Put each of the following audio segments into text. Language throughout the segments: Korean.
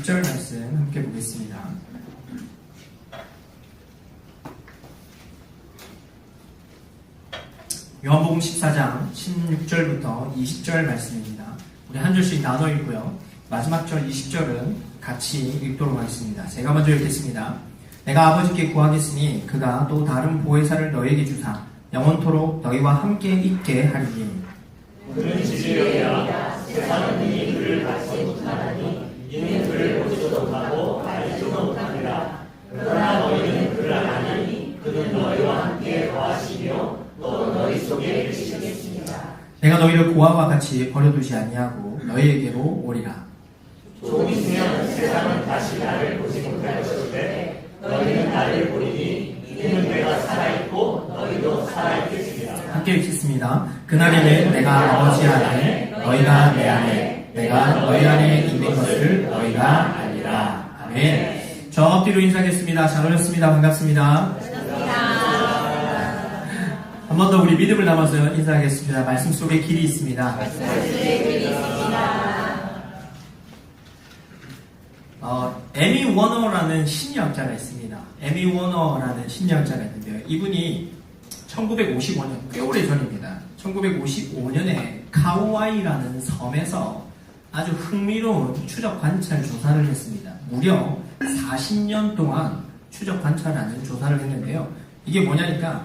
16절 말씀 함께 보겠습니다. 요한복음 14장 16절부터 20절 말씀입니다. 우리 한 절씩 나눠 읽고요. 마지막 절 20절은 같이 읽도록 하겠습니다. 제가 먼저 읽겠습니다. 내가 아버지께 구하겠으니 그가 또 다른 보혜사를 너에게 주사 영원토록 너희와 함께 있게 하리니 그는 지지력이라 세상은 이미 그를 받지 못하나니 이는 그를 보지도 못하고 알지도 못하니라. 그러나 너희는 그를 아나니 그는 너희와 함께 거하시며 또 너희 속에 계시겠습니다. 내가 너희를 고아와 같이 버려두지 아니하고 너희에게로 오리라. 조금 있으면 세상은 다시 나를 보지 못할 것인데 너희는 나를 보리니 이는 내가 살아있고 너희도 살아있겠습니다. 함께 읽겠습니다. 그날에는 내가 아버지 안에 너희가 내 안에 내가 너희 안에 있는 것을 너희가 알리라. 아멘. 저 엎드려 인사하겠습니다. 잘 오셨습니다. 반갑습니다. 한 번 더 우리 믿음을 담아서 인사하겠습니다. 말씀 속에 길이 있습니다. 에미 워너라는 심리학자가 있습니다. 에미 워너라는 심리학자가 있는데요. 이분이 1955년, 꽤 오래 전입니다. 1955년에 카우아이라는 섬에서 아주 흥미로운 추적 관찰 조사를 했습니다. 무려 40년 동안 추적 관찰하는 조사를 했는데요. 이게 뭐냐니까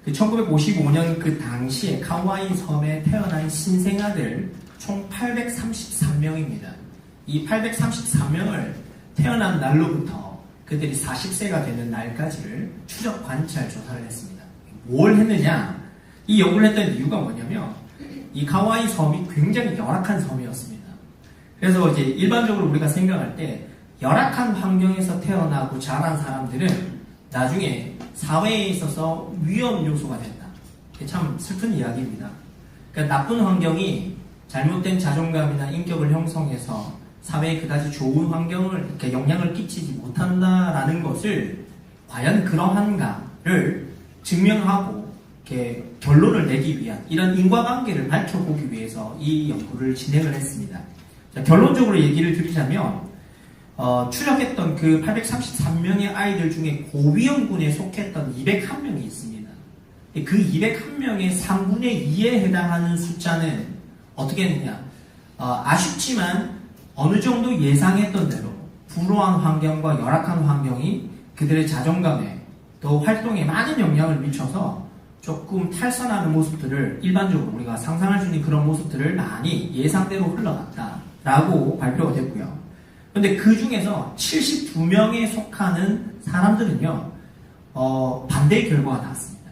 그 1955년 그 당시에 카우아이 섬에 태어난 신생아들 총 833명입니다. 이 833명을 태어난 날로부터 그들이 40세가 되는 날까지를 추적 관찰 조사를 했습니다. 뭘 했느냐? 이 연구를 했던 이유가 뭐냐면 이 카우아이 섬이 굉장히 열악한 섬이었습니다. 그래서 이제 일반적으로 우리가 생각할 때 열악한 환경에서 태어나고 자란 사람들은 나중에 사회에 있어서 위험 요소가 된다. 이게 참 슬픈 이야기입니다. 그러니까 나쁜 환경이 잘못된 자존감이나 인격을 형성해서 사회에 그다지 좋은 환경을 이렇게 영향을 끼치지 못한다라는 것을 과연 그러한가를 증명하고 이렇게 결론을 내기 위한 이런 인과관계를 밝혀보기 위해서 이 연구를 진행을 했습니다. 자, 결론적으로 얘기를 드리자면 추적했던 그 833명의 아이들 중에 고위험군에 속했던 201명이 있습니다. 그 201명의 3분의 2에 해당하는 숫자는 어떻게 했느냐? 아쉽지만 어느 정도 예상했던 대로 불우한 환경과 열악한 환경이 그들의 자존감에 또 활동에 많은 영향을 미쳐서 조금 탈선하는 모습들을 일반적으로 우리가 상상할 수 있는 그런 모습들을 많이 예상대로 흘러갔다라고 발표가 됐고요. 그런데 그 중에서 72명에 속하는 사람들은요, 반대의 결과가 나왔습니다.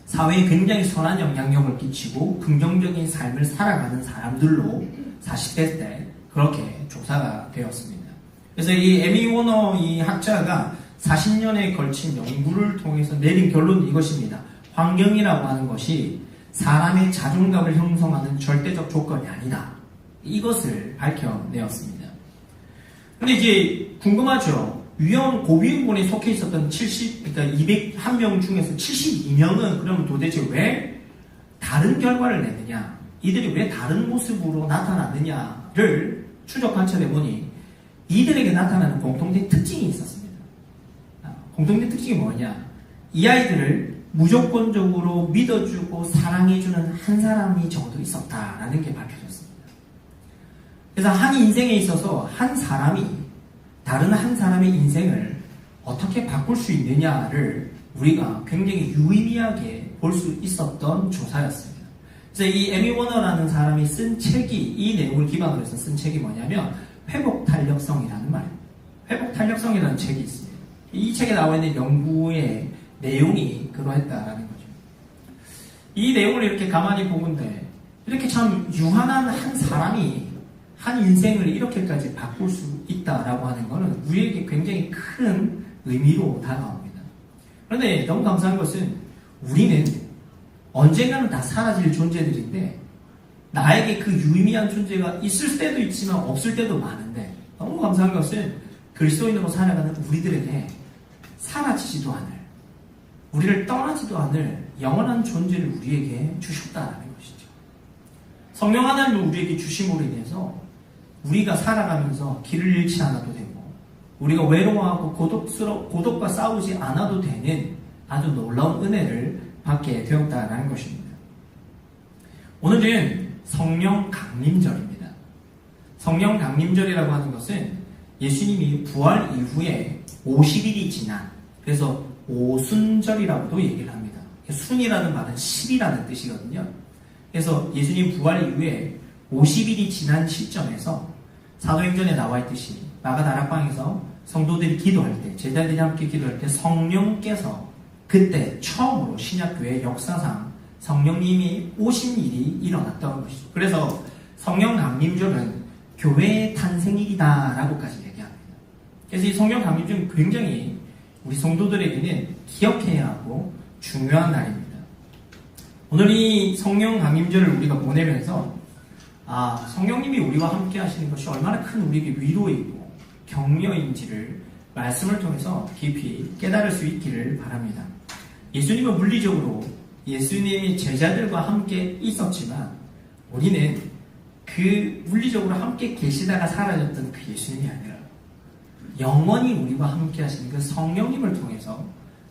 사회에 굉장히 선한 영향력을 끼치고 긍정적인 삶을 살아가는 사람들로 40대 때 그렇게 조사가 되었습니다. 그래서 이 에미 워너 이 학자가 40년에 걸친 연구를 통해서 내린 결론은 이것입니다. 환경이라고 하는 것이 사람의 자존감을 형성하는 절대적 조건이 아니다. 이것을 밝혀내었습니다. 근데 이제 궁금하죠. 고위험군에 속해 있었던 201명 중에서 72명은 그러면 도대체 왜 다른 결과를 냈느냐? 이들이 왜 다른 모습으로 나타났느냐를 추적 관찰해보니 이들에게 나타나는 공통된 특징이 있었습니다. 공통된 특징이 뭐냐? 이 아이들을 무조건적으로 믿어주고 사랑해주는 한 사람이 정도 있었다라는 게 밝혀졌습니다. 그래서 한 인생에 있어서 한 사람이 다른 한 사람의 인생을 어떻게 바꿀 수 있느냐를 우리가 굉장히 유의미하게 볼 수 있었던 조사였습니다. 그래서 이 에미 워너라는 사람이 쓴 책이 이 내용을 기반으로 해서 쓴 책이 뭐냐면 회복탄력성이라는 말입니다. 회복탄력성이라는 책이 있습니다. 이 책에 나와 있는 연구의 내용이 그러했다라는 거죠. 이 내용을 이렇게 가만히 보건대 이렇게 참 유한한 한 사람이 한 인생을 이렇게까지 바꿀 수 있다라고 하는 것은 우리에게 굉장히 큰 의미로 다가옵니다. 그런데 너무 감사한 것은 우리는 언젠가는 다 사라질 존재들인데 나에게 그 유의미한 존재가 있을 때도 있지만 없을 때도 많은데 너무 감사한 것은 그리스도인으로 살아가는 우리들에게 사라지지도 않을 우리를 떠나지도 않을 영원한 존재를 우리에게 주셨다라는 것이죠. 성령 하나님을 우리에게 주심으로 인해서 우리가 살아가면서 길을 잃지 않아도 되고 우리가 외로워하고 고독과 싸우지 않아도 되는 아주 놀라운 은혜를 받게 되었다는 것입니다. 오늘은 성령 강림절입니다. 성령 강림절이라고 하는 것은 예수님이 부활 이후에 50일이 지난, 그래서 오순절이라고도 얘기를 합니다. 순이라는 말은 10이라는 뜻이거든요. 그래서 예수님 부활 이후에 50일이 지난 시점에서 사도행전에 나와 있듯이 마가 다락방에서 성도들이 기도할 때, 제자들이 함께 기도할 때 성령께서 그때 처음으로 신약교회 역사상 성령님이 오신 일이 일어났던 것이죠. 그래서 성령 강림절은 교회의 탄생일이다라고까지 얘기합니다. 그래서 이 성령 강림절은 굉장히 우리 성도들에게는 기억해야 하고 중요한 날입니다. 오늘 이 성령 강림절을 우리가 보내면서 성령님이 우리와 함께 하시는 것이 얼마나 큰 우리에게 위로이고 격려인지를 말씀을 통해서 깊이 깨달을 수 있기를 바랍니다. 예수님은 물리적으로 예수님이 제자들과 함께 있었지만 우리는 그 물리적으로 함께 계시다가 사라졌던 그 예수님이 아니라 영원히 우리와 함께 하시는 그 성령님을 통해서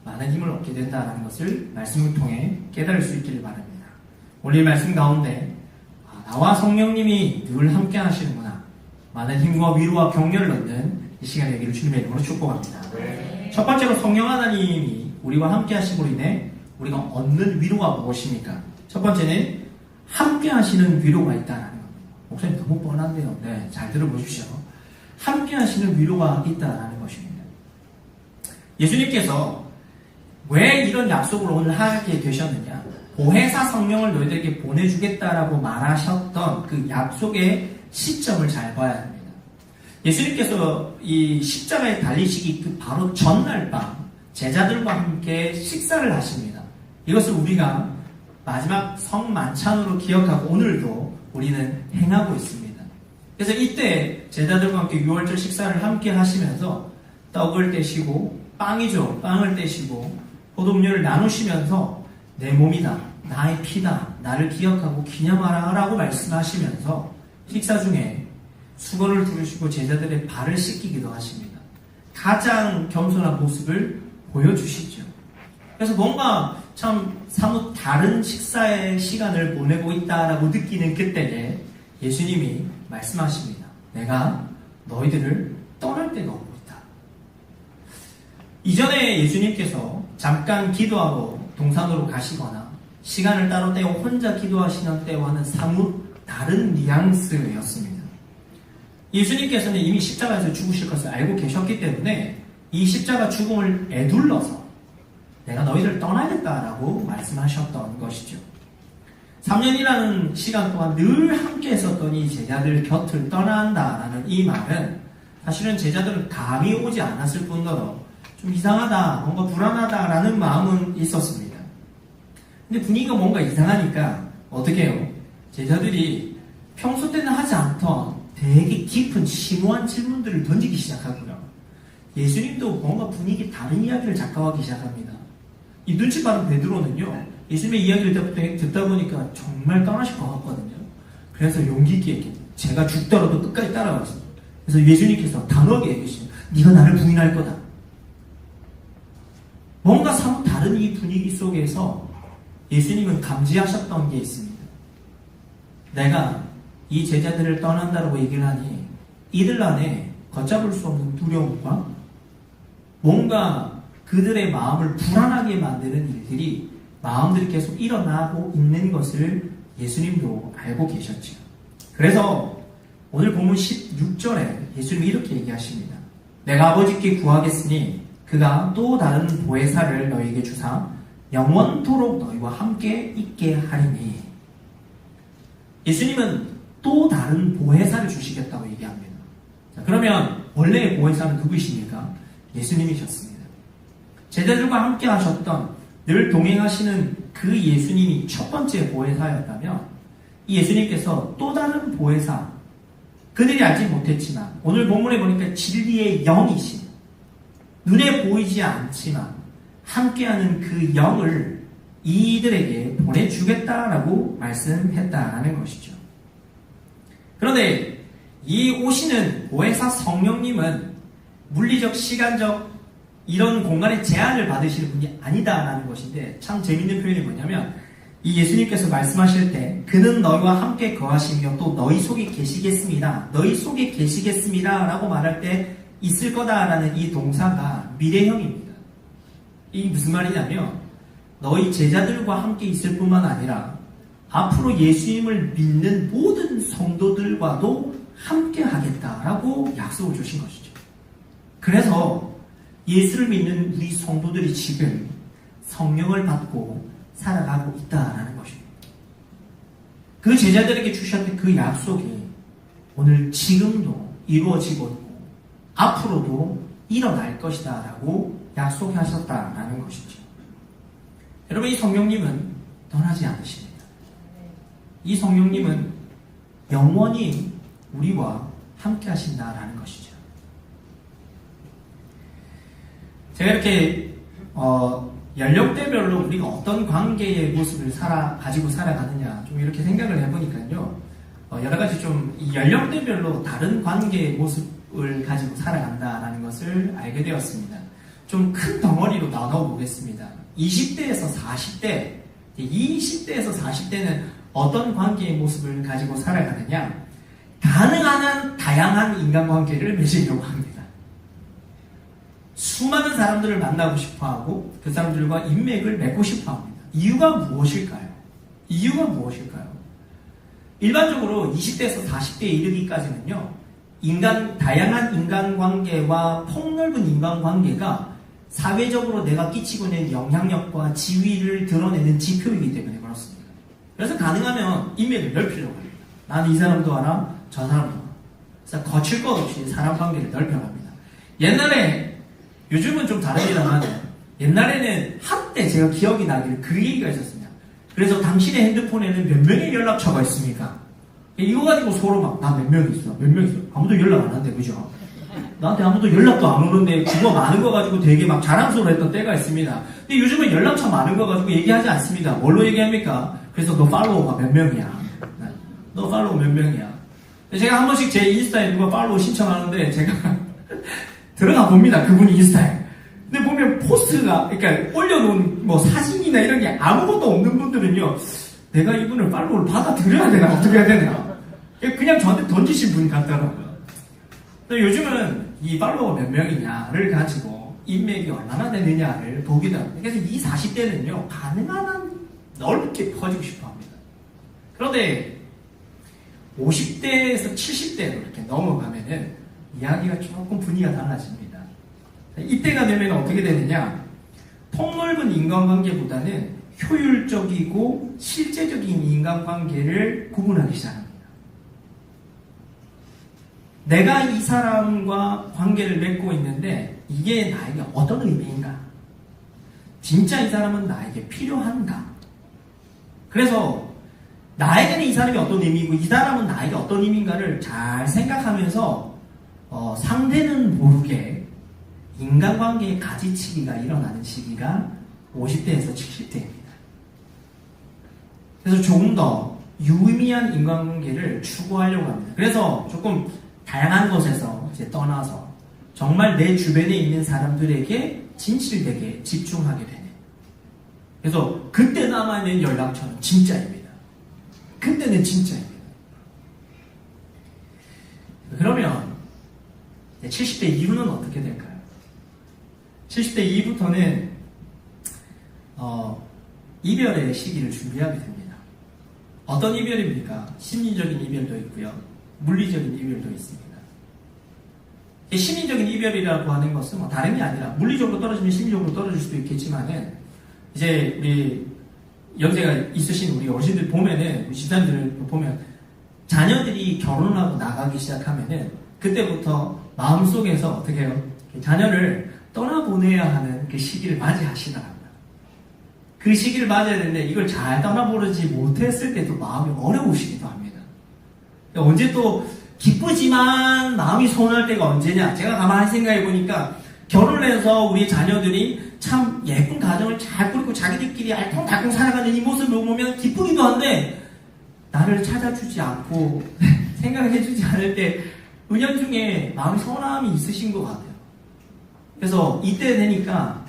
많은 힘을 얻게 된다는 것을 말씀을 통해 깨달을 수 있기를 바랍니다. 오늘 말씀 가운데 나와 성령님이 늘 함께 하시는구나, 많은 힘과 위로와 격려를 얻는 이 시간에 되기를 주님의 이름으로 축복합니다. 네. 첫 번째로 성령 하나님이 우리와 함께 하심으로 인해 우리가 얻는 위로가 무엇입니까? 첫 번째는 함께 하시는 위로가 있다는 겁니다. 목사님 너무 뻔한데요. 네, 잘 들어보십시오. 함께 하시는 위로가 있다는 것입니다. 예수님께서 왜 이런 약속을 오늘 하게 되셨느냐? 보혜사 성령을 너희들에게 보내주겠다라고 말하셨던 그 약속의 시점을 잘 봐야 합니다. 예수님께서 이 십자가에 달리시기 그 바로 전날 밤 제자들과 함께 식사를 하십니다. 이것을 우리가 마지막 성만찬으로 기억하고 오늘도 우리는 행하고 있습니다. 그래서 이때 제자들과 함께 유월절 식사를 함께 하시면서 떡을 떼시고 빵이죠. 빵을 떼시고 포도음료를 나누시면서 내 몸이다, 나의 피다, 나를 기억하고 기념하라 라고 말씀하시면서 식사 중에 수건을 두르시고 제자들의 발을 씻기기도 하십니다. 가장 겸손한 모습을 보여주시죠. 그래서 뭔가 참 사뭇 다른 식사의 시간을 보내고 있다라고 느끼는 그때에 예수님이 말씀하십니다. 내가 너희들을 떠날 때가 오고 있다. 이전에 예수님께서 잠깐 기도하고 동산으로 가시거나 시간을 따로 떼고 혼자 기도하시는 때와는 사뭇 다른 뉘앙스였습니다. 예수님께서는 이미 십자가에서 죽으실 것을 알고 계셨기 때문에 이 십자가 죽음을 에둘러서 내가 너희를 떠나겠다라고 말씀하셨던 것이죠. 3년이라는 시간 동안 늘 함께 했었던 이 제자들 곁을 떠난다라는 이 말은 사실은 제자들은 감이 오지 않았을 뿐더러 좀 이상하다, 뭔가 불안하다라는 마음은 있었습니다. 근데 분위기가 뭔가 이상하니까 어떻게 해요? 제자들이 평소 때는 하지 않던 되게 깊은 심오한 질문들을 던지기 시작하고요. 예수님도 뭔가 분위기 다른 이야기를 작가하기 시작합니다. 이 눈치 빠른 베드로는요, 예수님의 이야기를 듣다 보니까 정말 떠나실 것 같거든요. 그래서 용기 있게 제가 죽더라도 끝까지 따라갔습니다. 그래서 예수님께서 단호하게 얘기하시죠. 네가 나를 부인할 거다. 뭔가 사뭇 다른 이 분위기 속에서 예수님은 감지하셨던 게 있습니다. 내가 이 제자들을 떠난다고 얘기를 하니 이들 안에 걷잡을 수 없는 두려움과 뭔가 그들의 마음을 불안하게 만드는 일들이 마음들이 계속 일어나고 있는 것을 예수님도 알고 계셨죠. 그래서 오늘 본문 16절에 예수님이 이렇게 얘기하십니다. 내가 아버지께 구하겠으니 그가 또 다른 보혜사를 너희에게 주사 영원토록 너희와 함께 있게 하리니. 예수님은 또 다른 보혜사를 주시겠다고 얘기합니다. 자, 그러면 원래의 보혜사는 누구이십니까? 예수님이셨습니다. 제자들과 함께 하셨던, 늘 동행하시는 그 예수님이 첫 번째 보혜사였다면 이 예수님께서 또 다른 보혜사, 그들이 알지 못했지만 오늘 본문에 보니까 진리의 영이신, 눈에 보이지 않지만 함께하는 그 영을 이들에게 보내주겠다라고 말씀했다라는 것이죠. 그런데 이 오시는 보혜사 성령님은 물리적, 시간적 이런 공간의 제한을 받으시는 분이 아니다라는 것인데, 참 재밌는 표현이 뭐냐면, 이 예수님께서 말씀하실 때 그는 너희와 함께 거하시며 또 너희 속에 계시겠습니다, 너희 속에 계시겠습니다 라고 말할 때 있을 거다라는 이 동사가 미래형입니다. 이게 무슨 말이냐면, 너희 제자들과 함께 있을 뿐만 아니라 앞으로 예수님을 믿는 모든 성도들과도 함께 하겠다라고 약속을 주신 것이죠. 그래서 예수를 믿는 우리 성도들이 지금 성령을 받고 살아가고 있다라는 것입니다. 그 제자들에게 주셨던 그 약속이 오늘 지금도 이루어지고 있고 앞으로도 일어날 것이다 라고 약속하셨다라는 것이죠. 여러분, 이 성령님은 떠나지 않으십니다. 이 성령님은 영원히 우리와 함께 하신다라는 것이죠. 제가 이렇게 연령대별로 우리가 어떤 관계의 모습을 가지고 살아가느냐 좀 이렇게 생각을 해보니까요, 여러 가지 좀 이 연령대별로 다른 관계의 모습을 가지고 살아간다라는 것을 알게 되었습니다. 좀 큰 덩어리로 나눠보겠습니다. 20대에서 40대, 20대에서 40대는 어떤 관계의 모습을 가지고 살아가느냐? 가능한 한 다양한 인간관계를 맺으려고 합니다. 수많은 사람들을 만나고 싶어하고 그 사람들과 인맥을 맺고 싶어합니다. 이유가 무엇일까요? 일반적으로 20대에서 40대에 이르기까지는요, 다양한 인간관계와 폭넓은 인간관계가 사회적으로 내가 끼치고 있는 영향력과 지위를 드러내는 지표이기 때문에 그렇습니다. 그래서 가능하면 인맥을 넓히려고 합니다. 나는 이 사람도 알아, 저 사람도 알아. 그래서 거칠 것 없이 사람 관계를 넓혀갑니다. 요즘은 좀 다릅니다만, 옛날에는 한때 제가 기억이 나기를 그 얘기가 있었습니다. 그래서 당신의 핸드폰에는 몇 명의 연락처가 있습니까? 이거 가지고 서로 막, 나 몇 명 있어. 아무도 연락 안 한대, 그죠? 나한테 아무도 연락도 안 오는데 그거 많은 거 가지고 되게 막 자랑스러워 했던 때가 있습니다. 근데 요즘은 연락처 많은 거 가지고 얘기하지 않습니다. 뭘로 얘기합니까? 그래서 너 팔로워가 몇 명이야? 너 팔로워 몇 명이야? 제가 한 번씩 제 인스타에 누가 팔로워 신청하는데 제가 들어가 봅니다. 그분이 인스타에. 근데 보면 포스트가, 그러니까 올려놓은 뭐 사진이나 이런 게 아무것도 없는 분들은요, 내가 이분을 팔로우를 받아들여야 되나 어떻게 해야 되나, 그냥 저한테 던지신 분 같더라고요. 근데 요즘은 이 팔로워 몇 명이냐를 가지고 인맥이 얼마나 되느냐를 보기도 합니다. 그래서 이 40대는요, 가능한 한 넓게 퍼지고 싶어 합니다. 그런데 50대에서 70대로 이렇게 넘어가면은 이야기가 조금 분위기가 달라집니다. 이때가 되면 어떻게 되느냐, 폭넓은 인간관계보다는 효율적이고 실제적인 인간관계를 구분하기 시작합니다. 내가 이 사람과 관계를 맺고 있는데 이게 나에게 어떤 의미인가? 진짜 이 사람은 나에게 필요한가? 그래서 나에게는 이 사람이 어떤 의미이고 이 사람은 나에게 어떤 의미인가를 잘 생각하면서 상대는 모르게 인간관계의 가지치기가 일어나는 시기가 50대에서 70대입니다. 그래서 조금 더 유의미한 인간관계를 추구하려고 합니다. 그래서 조금 다양한 곳에서 이제 떠나서 정말 내 주변에 있는 사람들에게 진실되게 집중하게 되는. 그래서 그때 남아있는 연락처는 진짜입니다. 그때는 진짜입니다. 그러면 70대 이후는 어떻게 될까요? 70대 이후부터는 이별의 시기를 준비하게 됩니다. 어떤 이별입니까? 심리적인 이별도 있고요, 물리적인 이별도 있습니다. 심리적인 이별이라고 하는 것은 뭐 다른 게 아니라 물리적으로 떨어지면 심리적으로 떨어질 수도 있겠지만은, 이제 우리 연세가 있으신 우리 어르신들 보면은, 우리 집사님들을 보면 자녀들이 결혼하고 나가기 시작하면은 그때부터 마음속에서 어떻게 해요? 자녀를 떠나보내야 하는 그 시기를 맞이하시더라고요. 그 시기를 맞아야 되는데 이걸 잘 떠나보지 못했을 때도 마음이 어려우시기도 합니다. 언제 또 기쁘지만 마음이 서운할 때가 언제냐? 제가 가만히 생각해 보니까 결혼을 해서 우리 자녀들이 참 예쁜 가정을 잘 꾸리고 자기들끼리 알콩달콩 살아가는 이 모습을 보면 기쁘기도 한데, 나를 찾아주지 않고 생각해주지 않을 때 은연중에 마음이 서운함이 있으신 것 같아요. 그래서 이때 되니까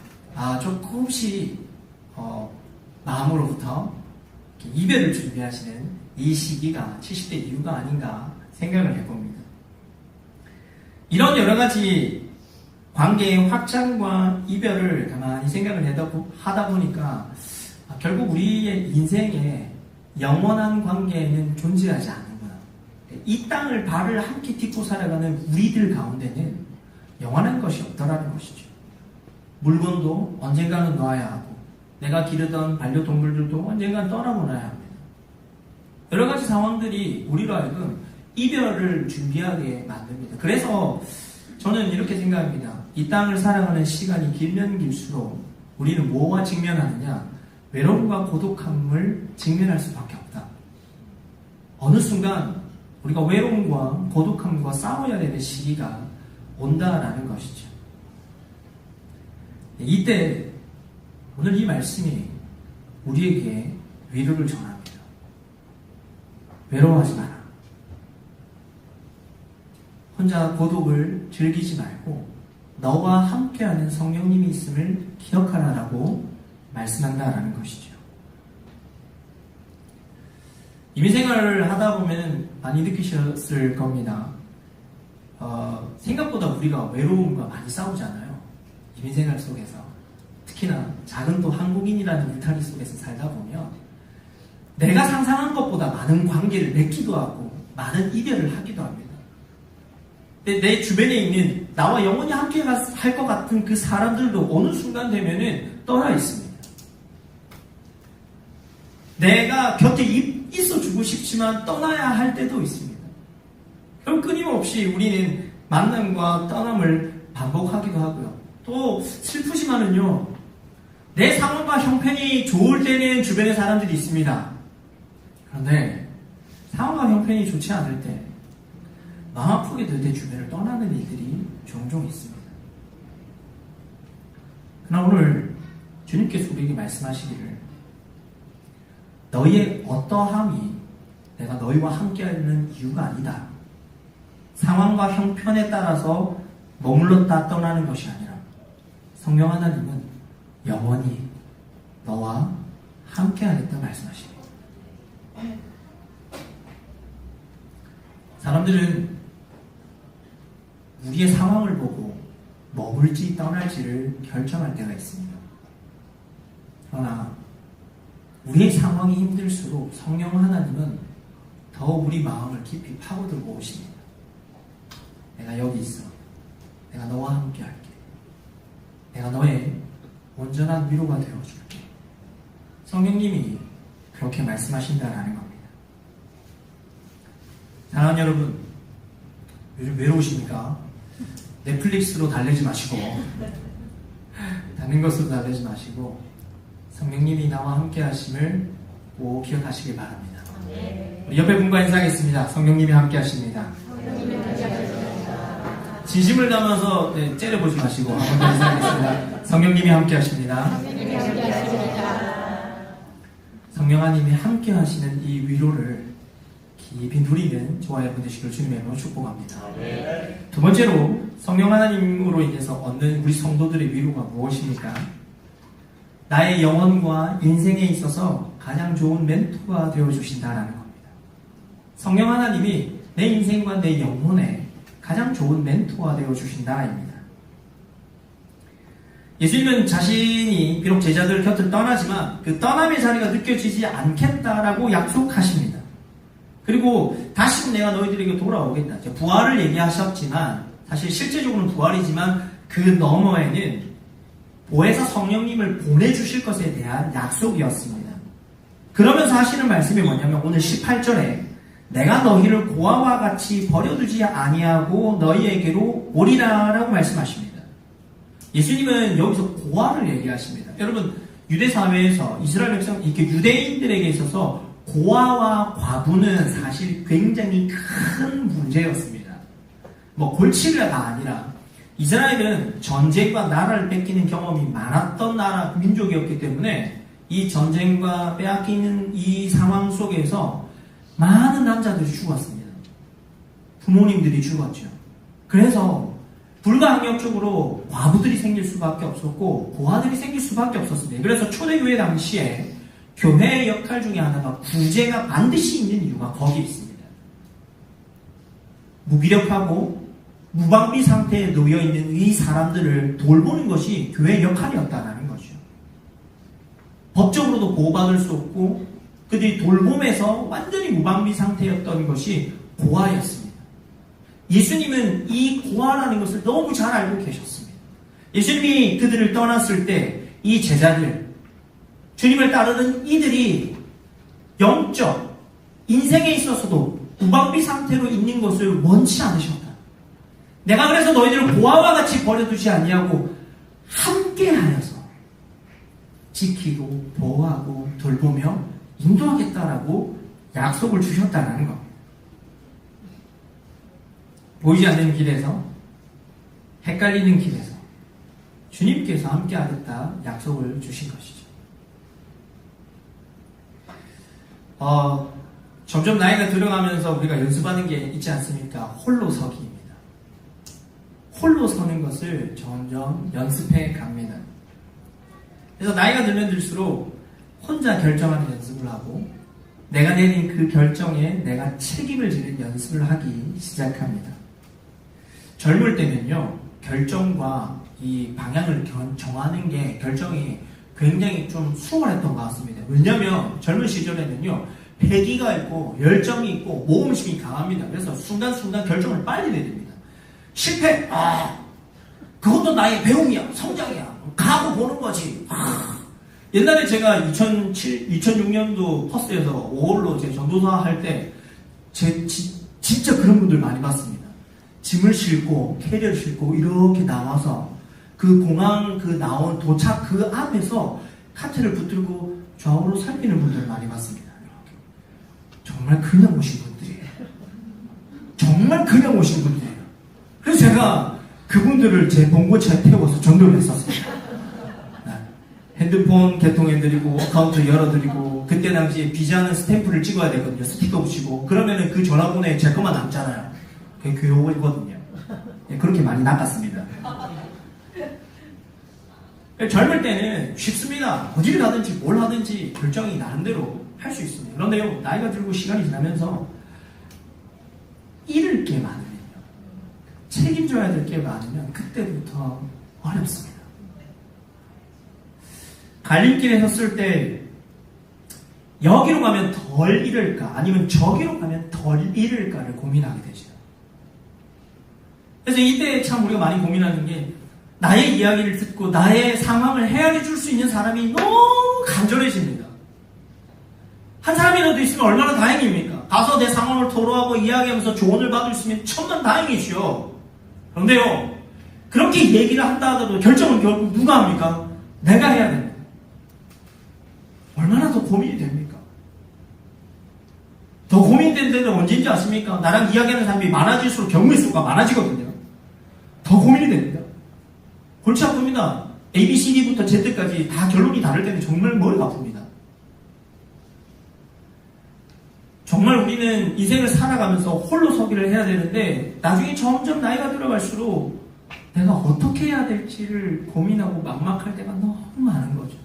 조금씩 마음으로부터 이별을 준비하시는 이 시기가 70대 이후가 아닌가 생각을 해봅니다. 이런 여러 가지 관계의 확장과 이별을 가만히 생각을 하다 보니까 결국 우리의 인생에 영원한 관계는 존재하지 않는구나. 이 땅을 발을 함께 딛고 살아가는 우리들 가운데는 영원한 것이 없더라는 것이죠. 물건도 언젠가는 놓아야 하고 내가 기르던 반려동물들도 언젠가는 떠나보내야 합니다. 여러 가지 상황들이 우리로 하여금 이별을 준비하게 만듭니다. 그래서 저는 이렇게 생각합니다. 이 땅을 살아가는 시간이 길면 길수록 우리는 뭐와 직면하느냐? 외로움과 고독함을 직면할 수밖에 없다. 어느 순간 우리가 외로움과 고독함과 싸워야 되는 시기가 온다라는 것이죠. 이때 오늘 이 말씀이 우리에게 위로를 전합니다. 외로워하지 마라. 혼자 고독을 즐기지 말고 너와 함께하는 성령님이 있음을 기억하라라고 말씀한다라는 것이죠. 이민생활을 하다 보면 많이 느끼셨을 겁니다. 생각보다 우리가 외로움과 많이 싸우잖아요. 이민생활 속에서. 특히나 작은 또 한국인이라는 울타리 속에서 살다 보면 내가 상상한 것보다 많은 관계를 맺기도 하고 많은 이별을 하기도 합니다. 근데 내 주변에 있는 나와 영원히 함께 할 것 같은 그 사람들도 어느 순간 되면은 떠나 있습니다. 내가 곁에 있어주고 싶지만 떠나야 할 때도 있습니다. 그럼 끊임없이 우리는 만남과 떠남을 반복하기도 하고요. 또 슬프지만은요, 내 상황과 형편이 좋을 때는 주변에 사람들이 있습니다. 그런데 상황과 형편이 좋지 않을 때, 마음 아프게 될 때 주변을 떠나는 일들이 종종 있습니다. 그러나 오늘 주님께서 우리에게 말씀하시기를 너희의 어떠함이 내가 너희와 함께하는 이유가 아니다. 상황과 형편에 따라서 머물렀다 떠나는 것이 아니라 성령 하나님은 영원히 너와 함께하겠다 말씀하십니다. 사람들은 우리의 상황을 보고 머물지 떠날지를 결정할 때가 있습니다. 그러나 우리의 상황이 힘들수록 성령 하나님은 더 우리 마음을 깊이 파고들고 오십니다. 내가 여기 있어. 내가 너와 함께 할게. 내가 너의 온전한 위로가 되어줄게. 성령님이 그렇게 말씀하신다라는 겁니다. 사랑하는 여러분, 요즘 외로우십니까? 넷플릭스로 달래지 마시고 다른 것으로 달래지 마시고 성령님이 나와 함께 하심을 꼭 기억하시길 바랍니다. 우리 옆에 분과 인사하겠습니다. 성령님이 함께 하십니다. 진심을 담아서 째려보지 마시고 한번 인사하겠습니다. 성령님이 함께 하십니다. 성령 하나님이 함께 하시는 이 위로를 깊이 누리는 저와 여러분 되시길 주님의 이름으로 축복합니다. 두 번째로 성령 하나님으로 인해서 얻는 우리 성도들의 위로가 무엇입니까? 나의 영혼과 인생에 있어서 가장 좋은 멘토가 되어주신다라는 겁니다. 성령 하나님이 내 인생과 내 영혼에 가장 좋은 멘토가 되어주신다입니다. 예수님은 자신이 비록 제자들 곁을 떠나지만 그 떠남의 자리가 느껴지지 않겠다라고 약속하십니다. 그리고 다시 내가 너희들에게 돌아오겠다. 부활을 얘기하셨지만 사실 실제적으로는 부활이지만 그 너머에는 보혜사 성령님을 보내주실 것에 대한 약속이었습니다. 그러면서 하시는 말씀이 뭐냐면 오늘 18절에 내가 너희를 고아와 같이 버려두지 아니하고 너희에게로 오리라 라고 말씀하십니다. 예수님은 여기서 고아를 얘기하십니다. 여러분 유대 사회에서 이스라엘 백성 이렇게 유대인들에게 있어서 고아와 과부는 사실 굉장히 큰 문제였습니다. 뭐 골치가 아니라 이스라엘은 전쟁과 나라를 뺏기는 경험이 많았던 나라 민족이었기 때문에 이 전쟁과 빼앗기는 이 상황 속에서 많은 남자들이 죽었습니다. 부모님들이 죽었죠. 그래서 불가항력적으로 과부들이 생길 수밖에 없었고 고아들이 생길 수밖에 없었습니다. 그래서 초대교회 당시에 교회의 역할 중에 하나가 구제가 반드시 있는 이유가 거기에 있습니다. 무기력하고 무방비 상태에 놓여있는 이 사람들을 돌보는 것이 교회의 역할이었다는 거죠. 법적으로도 보호받을 수 없고 그들이 돌봄에서 완전히 무방비 상태였던 것이 고아였습니다. 예수님은 이 고아라는 것을 너무 잘 알고 계셨습니다. 예수님이 그들을 떠났을 때 이 제자들, 주님을 따르는 이들이 영적, 인생에 있어서도 무방비 상태로 있는 것을 원치 않으셨다. 내가 그래서 너희들을 고아와 같이 버려두지 아니하고 함께하여서 지키고 보호하고 돌보며 인도하겠다라고 약속을 주셨다는 것. 보이지 않는 길에서, 헷갈리는 길에서 주님께서 함께하겠다 약속을 주신 것이죠. 점점 나이가 들어가면서 우리가 연습하는 게 있지 않습니까? 홀로 서기입니다. 홀로 서는 것을 점점 연습해 갑니다. 그래서 나이가 들면 들수록 혼자 결정하는 연습을 하고 내가 내린 그 결정에 내가 책임을 지는 연습을 하기 시작합니다. 젊을 때는요, 결정과 이 방향을 정하는 게 결정이 굉장히 좀 수월했던 것 같습니다. 왜냐하면 젊은 시절에는요, 패기가 있고 열정이 있고 모험심이 강합니다. 그래서 순간순간 결정을 빨리 내립니다. 실패! 그것도 나의 배움이야, 성장이야. 가고 보는 거지. 옛날에 제가 2006년도 퍼스에서 5월로 제 전도사 할 때 진짜 그런 분들 많이 봤습니다. 짐을 싣고 캐리어를 싣고 이렇게 나와서 그 공항 나온 도착 그 앞에서 카트를 붙들고 좌우로 살피는 분들 많이 봤습니다. 정말 그냥 오신 분들이에요. 정말 그냥 오신 분들이에요. 그래서 제가 그분들을 제 봉고차에 태워서 전도를 했었습니다. 핸드폰 개통해드리고 어카운트 열어드리고 그때 당시에 비자는 스탬프를 찍어야 되거든요. 스티커 붙이고 그러면은 그 전화번호에 제 것만 남잖아요. 그게 교육이거든요. 그렇게 많이 낚았습니다. 젊을 때는 쉽습니다. 어디를 가든지 뭘 하든지 결정이 나름대로 할 수 있습니다. 그런데요, 나이가 들고 시간이 지나면서 잃을 게 많으면요, 책임져야 될 게 많으면 그때부터 어렵습니다. 갈림길에 섰을 때 여기로 가면 덜 잃을까 아니면 저기로 가면 덜 잃을까를 고민하게 되죠. 그래서 이때 참 우리가 많이 고민하는 게 나의 이야기를 듣고 나의 상황을 헤아려 줄 수 있는 사람이 너무 간절해집니다. 한 사람이라도 있으면 얼마나 다행입니까? 가서 내 상황을 토로하고 이야기하면서 조언을 받을 수 있으면 천만 다행이죠. 그런데요, 그렇게 얘기를 한다 하더라도 결정은 결국 누가 합니까? 내가 해야 됩니다. 얼마나 더 고민이 됩니까? 더 고민된 데는 언제인지 아십니까? 나랑 이야기하는 사람이 많아질수록 경우의 수가 많아지거든요. 더 고민이 됩니다. 골치 아픕니다. A, B, C, D부터 Z까지 다 결론이 다를 때는 정말 머리가 아픕니다. 정말 우리는 인생을 살아가면서 홀로 서기를 해야 되는데 나중에 점점 나이가 들어갈수록 내가 어떻게 해야 될지를 고민하고 막막할 때가 너무 많은 거죠.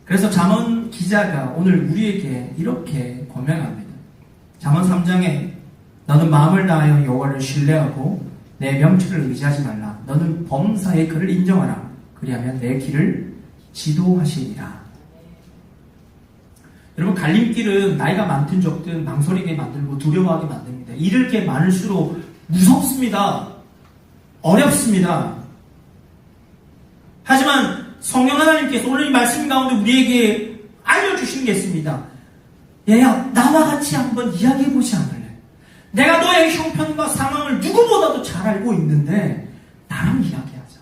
그래서 잠언 기자가 오늘 우리에게 이렇게 권면합니다. 잠언 3장에 너는 마음을 다하여 여호와를 신뢰하고 내 명철을 의지하지 말라. 너는 범사의 그를 인정하라. 그리하면 내 길을 지도하시리라. 여러분, 갈림길은 나이가 많든 적든 망설이게 만들고 두려워하게 만듭니다. 잃을 게 많을수록 무섭습니다. 어렵습니다. 하지만 성령 하나님께서 오늘 이 말씀 가운데 우리에게 알려주시는 게 있습니다. 얘야, 나와 같이 한번 이야기해보지 않을래? 내가 너의 형편과 상황을 누구보다도 잘 알고 있는데 나랑 이야기하자.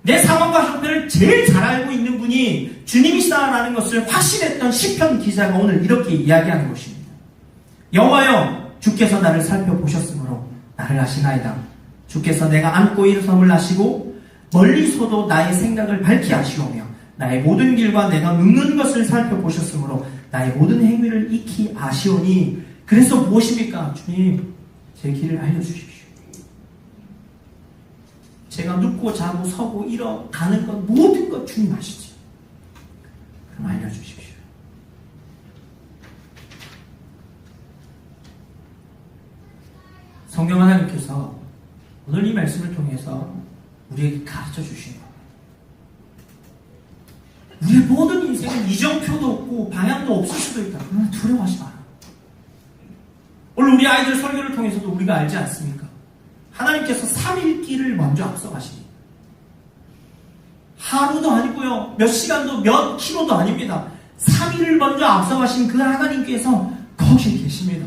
내 상황과 형편을 제일 잘 알고 있는 분이 주님이시다라는 것을 확신했던 시편 기자가 오늘 이렇게 이야기하는 것입니다. 여호와여, 주께서 나를 살펴보셨으므로 나를 아시나이다. 주께서 내가 앉고 일어섬을 아시고 멀리서도 나의 생각을 밝히 아시오며 나의 모든 길과 내가 눕는 것을 살펴보셨으므로 나의 모든 행위를 익히 아시오니 그래서 무엇입니까? 주님, 제 길을 알려주십시오. 제가 눕고 자고 서고 일어 가는 것 모든 것 주님 아시죠? 그럼 알려주십시오. 성경 하나님께서 오늘 이 말씀을 통해서 우리에게 가르쳐 주신 겁니다. 우리의 모든 인생은 이정표도 없고 방향도 없을 수도 있다. 그러나 두려워하지 마라. 오늘 우리 아이들 설교를 통해서도 우리가 알지 않습니까? 하나님께서 3일길을 먼저 앞서가십니다. 하루도 아니고요. 몇 시간도 몇 킬로도 아닙니다. 3일을 먼저 앞서가신 그 하나님께서 거기 계십니다.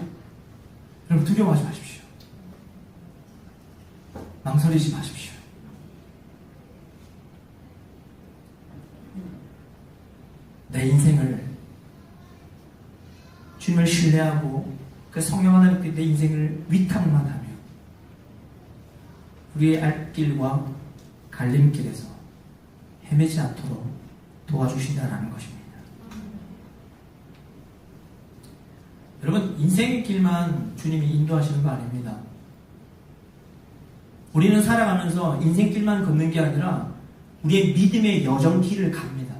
여러분 두려워하지 마십시오. 망설이지 마십시오. 내 인생을 주님을 신뢰하고 그 성령 하나님께 내 인생을 위탁만 하며 우리의 알길과 갈림길에서 헤매지 않도록 도와주신다라는 것입니다. 여러분 인생의 길만 주님이 인도하시는 거 아닙니다. 우리는 살아가면서 인생길만 걷는 게 아니라 우리의 믿음의 여정길을 갑니다.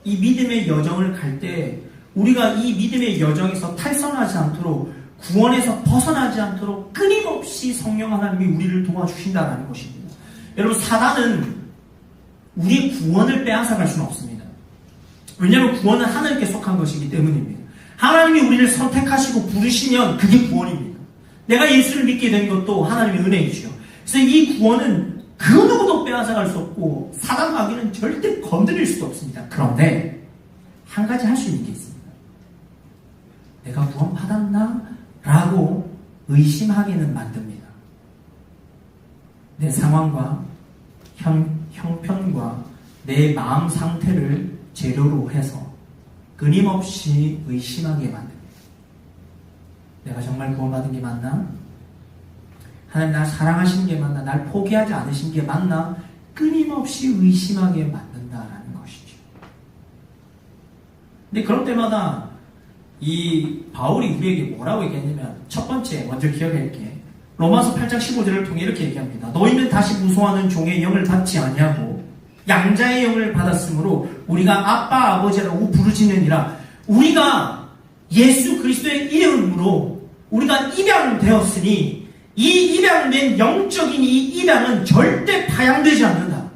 이 믿음의 여정을 갈 때 우리가 이 믿음의 여정에서 탈선하지 않도록 구원에서 벗어나지 않도록 끊임없이 성령 하나님이 우리를 도와주신다는 것입니다. 여러분 사단은 우리의 구원을 빼앗아갈 수는 없습니다. 왜냐하면 구원은 하나님께 속한 것이기 때문입니다. 하나님이 우리를 선택하시고 부르시면 그게 구원입니다. 내가 예수를 믿게 된 것도 하나님의 은혜이죠. 그래서 이 구원은 그 누구도 빼앗아갈 수 없고 사단 마귀는 절대 건드릴 수도 없습니다. 그런데 한 가지 할 수 있는 게 있습니다. 내가 구원받았나? 라고 의심하게는 만듭니다. 내 상황과 형편과 내 마음 상태를 재료로 해서 끊임없이 의심하게 만듭니다. 내가 정말 구원받은 게 맞나? 하나님 날 사랑하시는 게 맞나? 날 포기하지 않으신 게 맞나? 끊임없이 의심하게 만든다라는 것이죠. 근데 그럴 때마다 이 바울이 우리에게 뭐라고 얘기했냐면 첫 번째 먼저 기억할게. 로마서 8장 15절을 통해 이렇게 얘기합니다. 너희는 다시 무소하는 종의 영을 받지 아니하고 양자의 영을 받았으므로 우리가 아빠 아버지라고 부르짖느니라. 우리가 예수 그리스도의 이름으로 우리가 입양되었으니 이 입양된 영적인 이 입양은 절대 파양되지 않는다.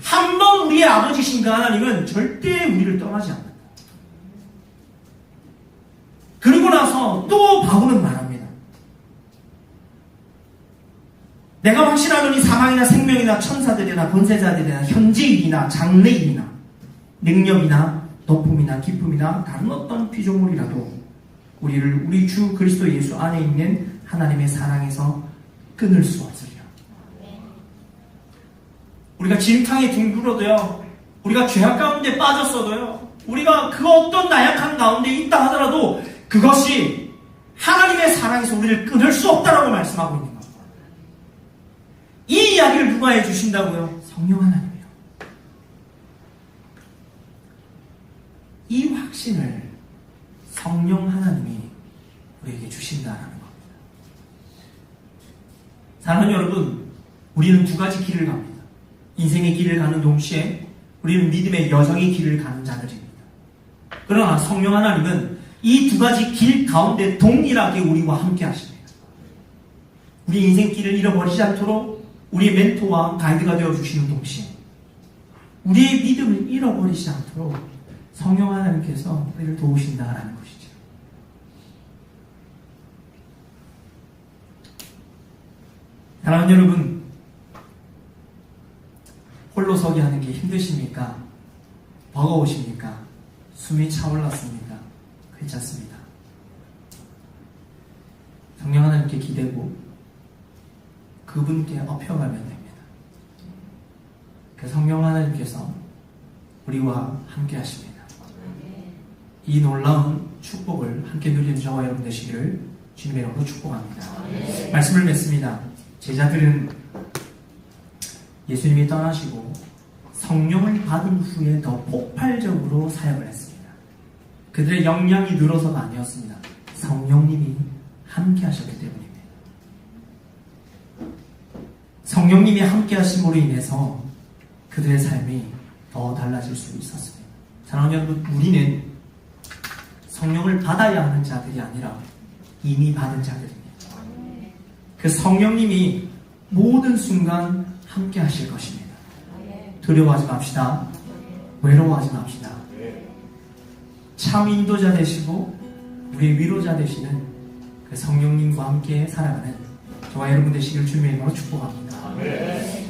한 번 우리의 아버지신 그 하나님은 절대 우리를 떠나지 않는다. 그리고 나서 또 바울은 말합니다. 내가 확신하노니 사망이나 생명이나 천사들이나 권세자들이나 현재일이나 장래일이나 능력이나 높음이나 기쁨이나 다른 어떤 피조물이라도 우리를 우리 주 그리스도 예수 안에 있는 하나님의 사랑에서 끊을 수 없으리라. 우리가 진탕에 둥글어도요, 우리가 죄악 가운데 빠졌어도요, 우리가 그 어떤 나약한 가운데 있다 하더라도 그것이 하나님의 사랑에서 우리를 끊을 수 없다라고 말씀하고 있는 겁니다. 이 이야기를 누가 해주신다고요? 성령 하나님이요. 이 확신을 성령 하나님이 우리에게 주신다라는 겁니다. 사랑하는 여러분, 우리는 두 가지 길을 갑니다. 인생의 길을 가는 동시에 우리는 믿음의 여정의 길을 가는 자들입니다. 그러나 성령 하나님은 이 두 가지 길 가운데 동일하게 우리와 함께 하십니다. 우리 인생길을 잃어버리지 않도록 우리의 멘토와 가이드가 되어주시는 동시에 우리의 믿음을 잃어버리지 않도록 성령 하나님께서 우리를 도우신다라는 것이죠. 사랑하는 여러분, 홀로 서기 하는 게 힘드십니까? 버거우십니까? 숨이 차올랐습니까? 괜찮습니다. 성령 하나님께 기대고 그분께 업혀가면 됩니다. 그 성령 하나님께서 우리와 함께 하십니다. 이 놀라운 축복을 함께 누리는 저와 여러분 되시기를 주님의 이름으로 축복합니다. 말씀을 맺습니다. 제자들은 예수님이 떠나시고 성령을 받은 후에 더 폭발적으로 사역을 했습니다. 그들의 역량이 늘어서가 아니었습니다. 성령님이 함께 하셨기 때문입니다. 성령님이 함께 하심으로 인해서 그들의 삶이 더 달라질 수 있었습니다. 사랑하는 여러분, 우리는 성령을 받아야 하는 자들이 아니라 이미 받은 자들입니다. 그 성령님이 모든 순간 함께 하실 것입니다. 두려워하지 맙시다. 외로워하지 맙시다. 참 인도자 되시고 우리의 위로자 되시는 그 성령님과 함께 살아가는 저와 여러분 되시길 주님의 이름으로 축복합니다.